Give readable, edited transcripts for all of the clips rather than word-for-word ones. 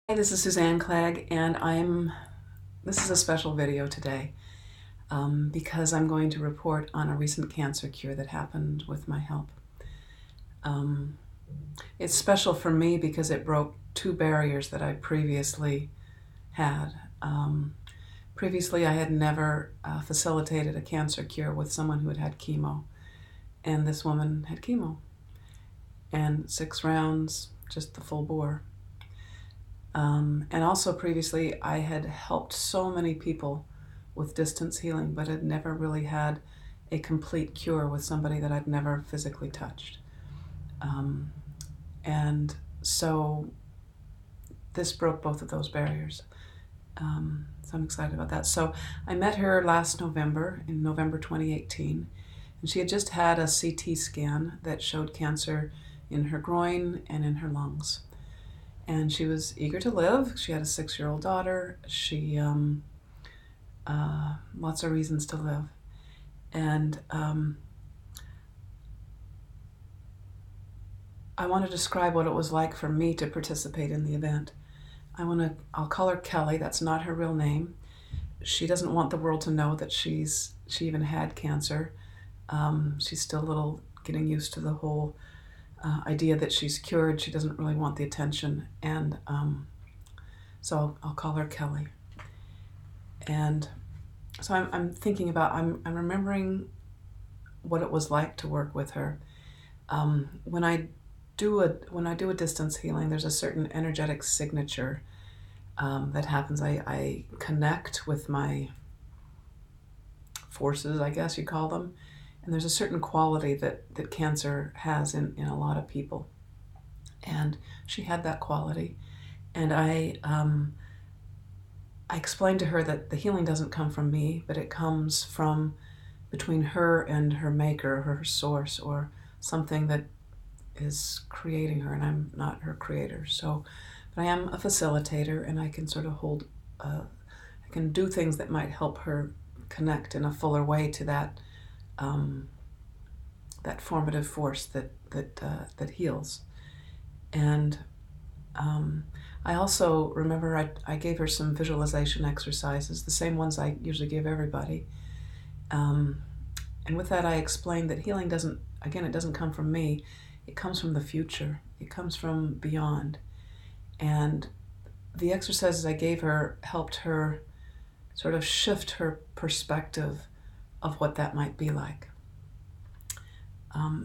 Hey, this is Suzanne Clegg, and this is a special video today because I'm going to report on a recent cancer cure that happened with my help. It's special for me because it broke two barriers that I previously had. Previously, I had never facilitated a cancer cure with someone who had had chemo, and this woman had chemo, and 6 rounds, just the full bore. And also previously, I had helped so many people with distance healing, but had never really had a complete cure with somebody that I'd never physically touched. And so this broke both of those barriers. So I'm excited about that. So I met her last November, in November 2018, and she had just had a CT scan that showed cancer in her groin and in her lungs. And she was eager to live. She had a 6-year-old daughter. She, lots of reasons to live. And I want to describe what it was like for me to participate in the event. I'll call her Kelly. That's not her real name. She doesn't want the world to know that she even had cancer. She's still a little getting used to the whole idea that she's cured. She doesn't really want the attention, and so I'll call her Kelly. And so I'm thinking about, I'm remembering what it was like to work with her. When I do a distance healing, there's a certain energetic signature that happens. I connect with my forces, I guess you call them. And there's a certain quality that cancer has in a lot of people. And she had that quality. And I explained to her that the healing doesn't come from me, but it comes from between her and her maker, her source, or something that is creating her, and I'm not her creator. So, but I am a facilitator, and I can sort of I can do things that might help her connect in a fuller way to that that formative force that heals. And I also remember I gave her some visualization exercises, the same ones I usually give everybody. And with that, I explained that healing it doesn't come from me. It comes from the future. It comes from beyond. And the exercises I gave her helped her sort of shift her perspective of what that might be like.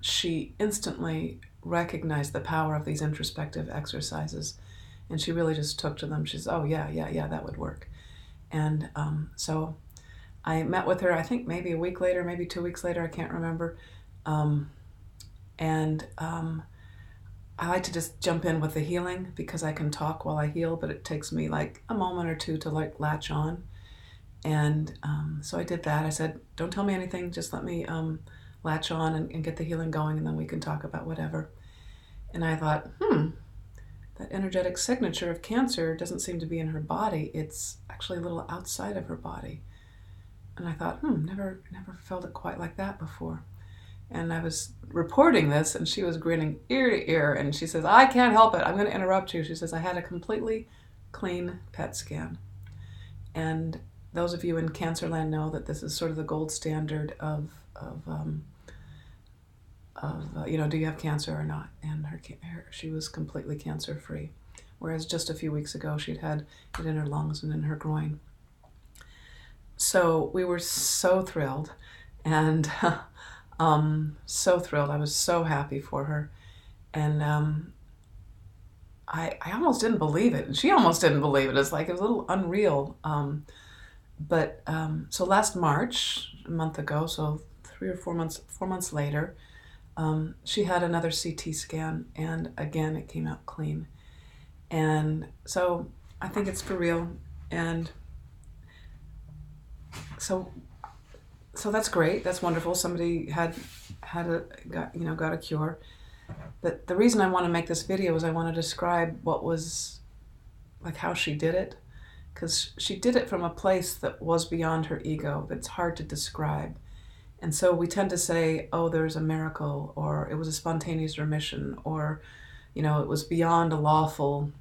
She instantly recognized the power of these introspective exercises, and she really just took to them. She's, oh yeah, that would work. And so I met with her, I think maybe a week later, maybe 2 weeks later, I can't remember. I like to just jump in with the healing because I can talk while I heal, but it takes me like a moment or two to latch on. And so I did that. I said, don't tell me anything, just let me latch on and get the healing going, and then we can talk about whatever. And I thought, that energetic signature of cancer doesn't seem to be in her body. It's actually a little outside of her body. And I thought, never felt it quite like that before. And I was reporting this, and she was grinning ear to ear, and she says, I can't help it. I'm going to interrupt you. She says, I had a completely clean PET scan. And those of you in Cancerland know that this is sort of the gold standard of do you have cancer or not? And she was completely cancer-free, whereas just a few weeks ago she'd had it in her lungs and in her groin. So we were so thrilled, and so thrilled. I was so happy for her, and I almost didn't believe it, and she almost didn't believe it. It's like it was a little unreal. So last March, a month ago, so 4 months later, she had another CT scan, and again it came out clean. And so I think it's for real, and so that's great. That's wonderful. Somebody got a cure. But the reason I want to make this video is I want to describe what was, like, how she did it, because she did it from a place that was beyond her ego, that's hard to describe. And so we tend to say, oh, there's a miracle, or it was a spontaneous remission, or, it was beyond a lawful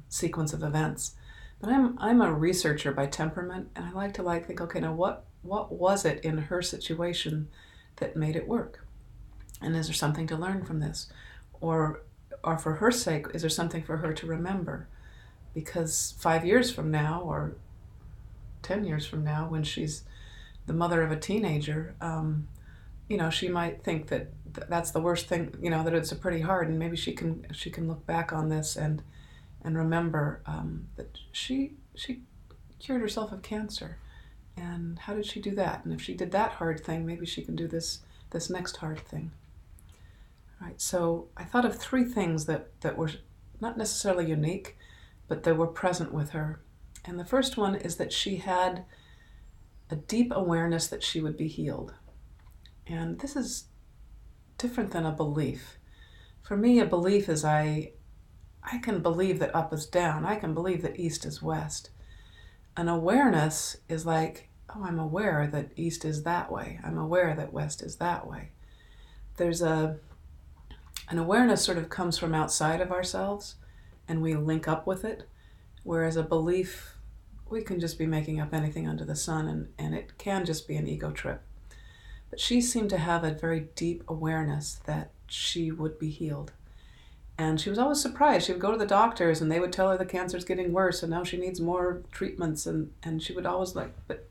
sequence of events. But I'm a researcher by temperament, and I like to think, okay, now what was it in her situation that made it work? And is there something to learn from this? Or for her sake, is there something for her to remember? Because 5 years from now, or 10 years from now, when she's the mother of a teenager, she might think that that's the worst thing, that it's pretty hard, and maybe she can look back on this and remember that she cured herself of cancer. And how did she do that? And if she did that hard thing, maybe she can do this next hard thing. All right, so I thought of 3 things that were not necessarily unique, but that were present with her. And the first one is that she had a deep awareness that she would be healed. And this is different than a belief. For me, a belief is I can believe that up is down. I can believe that east is west. An awareness is like, oh, I'm aware that east is that way. I'm aware that west is that way. There's an awareness sort of comes from outside of ourselves, and we link up with it, whereas a belief, we can just be making up anything under the sun, and it can just be an ego trip. But she seemed to have a very deep awareness that she would be healed. And she was always surprised. She would go to the doctors, and they would tell her the cancer's getting worse, and now she needs more treatments, and she would always but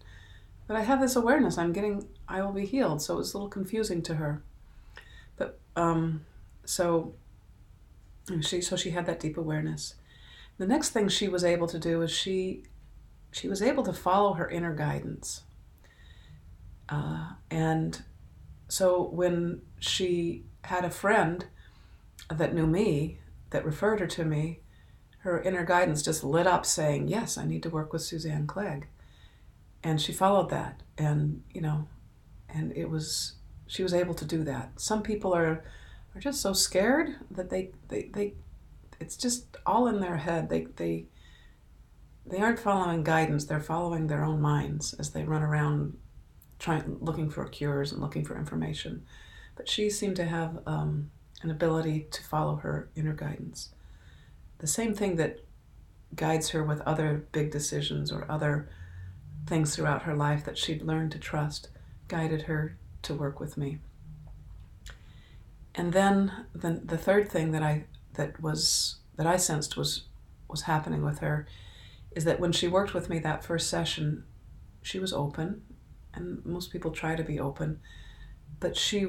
I have this awareness, I will be healed. So it was a little confusing to her. But so she had that deep awareness. The next thing she was able to do is she was able to follow her inner guidance. And so when she had a friend that knew me, that referred her to me, her inner guidance just lit up saying, yes, I need to work with Suzanne Clegg. And she followed that. And, and she was able to do that. Some people are just so scared that they it's just all in their head. They aren't following guidance. They're following their own minds as they run around looking for cures and looking for information. But she seemed to have an ability to follow her inner guidance. The same thing that guides her with other big decisions or other things throughout her life that she'd learned to trust guided her to work with me. And then the third thing that I sensed was happening with her is that when she worked with me that first session, she was open, and most people try to be open, but she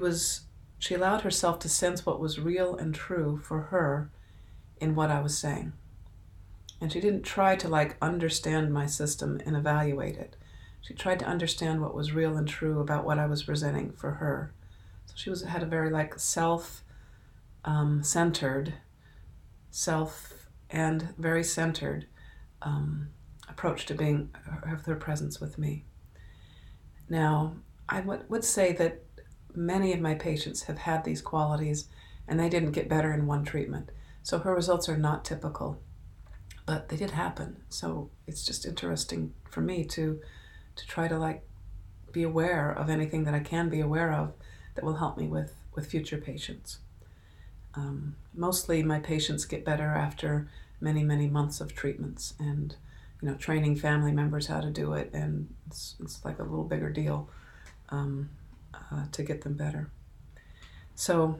allowed herself to sense what was real and true for her in what I was saying. And she didn't try to understand my system and evaluate it. She tried to understand what was real and true about what I was presenting for her. So she had a very self-centered, and very centered approach to have their presence with me. Now, I would say that many of my patients have had these qualities, and they didn't get better in one treatment. So her results are not typical, but they did happen. So it's just interesting for me to try to be aware of anything that I can be aware of that will help me with future patients. Mostly my patients get better after many, many months of treatments, and training family members how to do it, and it's like a little bigger deal to get them better. So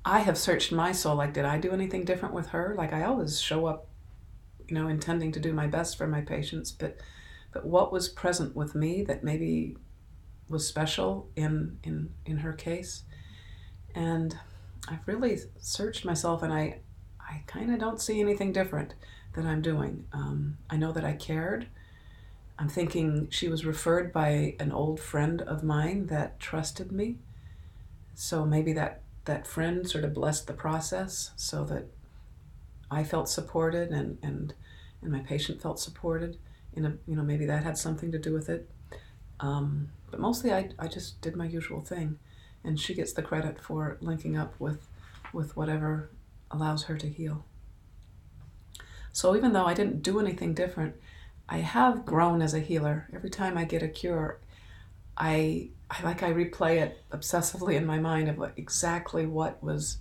I have searched my soul, did I do anything different with her? I always show up, intending to do my best for my patients, but what was present with me that maybe was special in her case? And I've really searched myself, and I kind of don't see anything different that I'm doing. I know that I cared. I'm thinking she was referred by an old friend of mine that trusted me. So maybe that friend sort of blessed the process so that I felt supported and my patient felt supported. Maybe that had something to do with it. But mostly I just did my usual thing, and she gets the credit for linking up with whatever allows her to heal. So even though I didn't do anything different, I have grown as a healer. Every time I get a cure, I replay it obsessively in my mind of exactly what was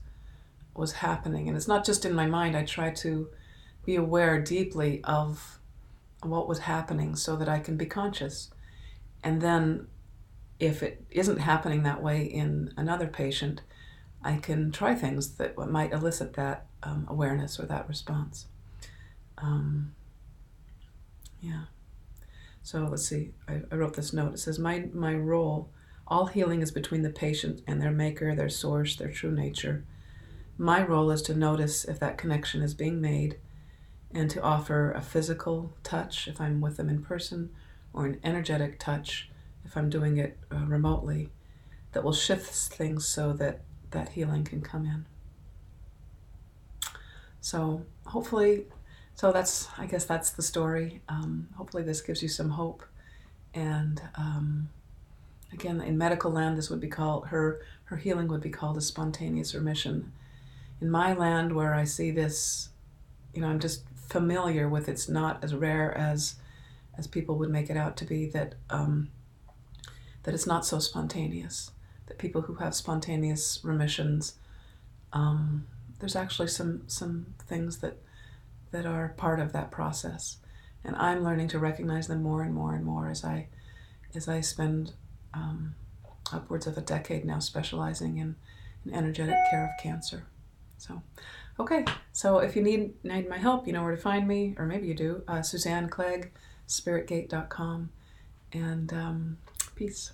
was happening. And it's not just in my mind. I try to be aware deeply of what was happening so that I can be conscious. And then if it isn't happening that way in another patient, I can try things that might elicit that awareness or that response. Yeah. So let's see, I wrote this note. It says, my role, all healing is between the patient and their maker, their source, their true nature. My role is to notice if that connection is being made and to offer a physical touch if I'm with them in person, or an energetic touch if I'm doing it remotely, that will shift things so that that healing can come in. So hopefully, I guess that's the story. Hopefully this gives you some hope. And again, in medical land, this would be called, her healing would be called a spontaneous remission. In my land, where I see this, I'm just familiar with, it's not as rare as people would make it out to be, that it's not so spontaneous. That people who have spontaneous remissions, there's actually some things that are part of that process, and I'm learning to recognize them more and more and more as I spend upwards of a decade now specializing in energetic care of cancer. So, okay. So if you need my help, you know where to find me, or maybe you do. Suzanne Clegg, spiritgate.com, and peace.